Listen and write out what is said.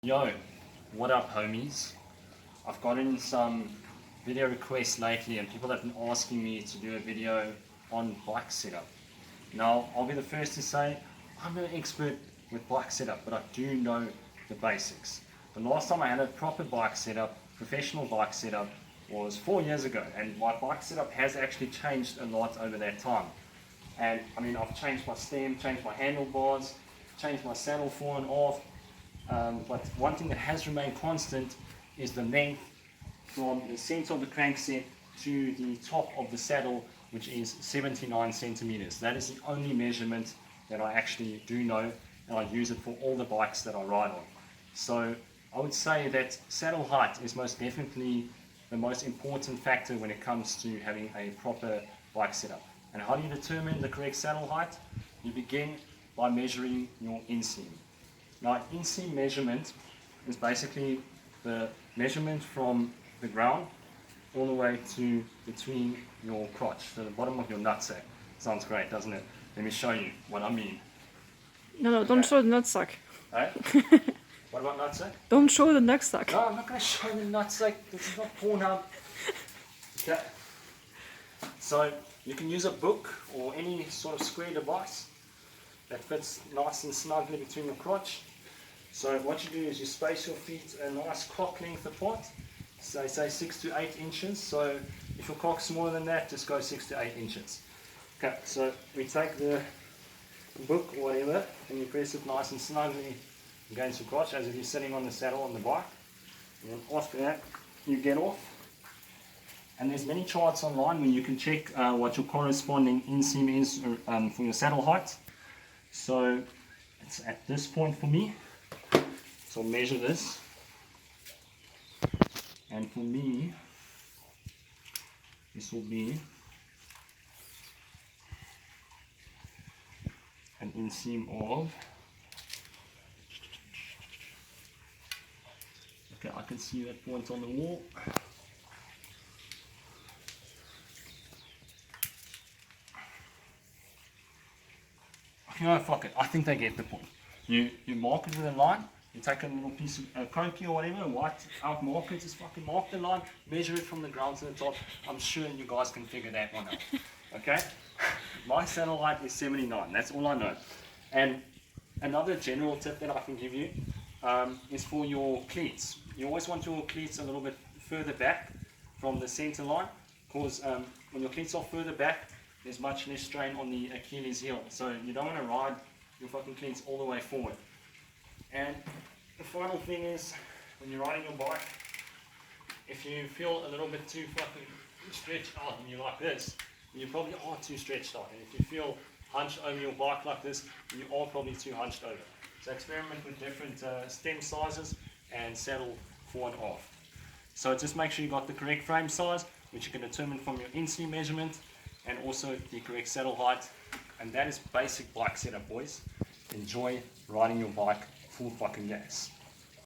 Yo, what up homies? I've gotten some video requests lately and people have been asking me to do a video on bike setup. Now, I'll be the first to say, I'm no expert with bike setup, but I do know the basics. The last time I had a proper bike setup, professional bike setup, was 4 years ago, and my bike setup has actually changed a lot over that time. And I mean, I've changed my stem, changed my handlebars, changed my saddle fore and aft. But one thing that has remained constant is the length from the center of the crankset to the top of the saddle, which is 79 centimeters. That is the only measurement that I actually do know, and I use it for all the bikes that I ride on. So I would say that saddle height is most definitely the most important factor when it comes to having a proper bike setup. And how do you determine the correct saddle height? You begin by measuring your inseam. Now, inseam measurement is basically the measurement from the ground all the way to between your crotch, so the bottom of your nutsack. Sounds great, doesn't it? Let me show you what I mean. No, don't show the nutsack. Hey? What about nutsack? Don't show the nutsack. No, I'm not going to show the nutsack. This is not Pornhub. Okay. So you can use a book or any sort of square device that fits nice and snugly between your crotch. So what you do is you space your feet a nice cock length apart, so say 6 to 8 inches. So if your cock's smaller than that, just go 6 to 8 inches. Okay, so we take the book or whatever and you press it nice and snugly against your crotch as if you're sitting on the saddle on the bike. And then after that, you get off. And there's many charts online where you can check what your corresponding inseam is for your saddle height. So it's at this point for me. So I'll measure this. And for me, this will be an inseam of, okay, I can see that point on the wall. You know, fuck it, I think they get the point. You mark it with a line, you take a little piece of Cokie or whatever, white out marker, just fucking mark the line, measure it from the ground to the top. I'm sure you guys can figure that one out. Okay? My saddle height is 79, that's all I know. And another general tip that I can give you is for your cleats. You always want your cleats a little bit further back from the center line, because when your cleats are further back, there's much less strain on the Achilles heel. So you don't want to ride your fucking cleats all the way forward. And the final thing is, when you're riding your bike, if you feel a little bit too fucking stretched out and you're like this, you probably are too stretched out. And if you feel hunched over your bike like this, you are probably too hunched over. So experiment with different stem sizes and saddle fore and aft. So just make sure you got the correct frame size, which you can determine from your inseam measurement, and also the correct saddle height. And that is basic bike setup, boys. Enjoy riding your bike full fucking gas.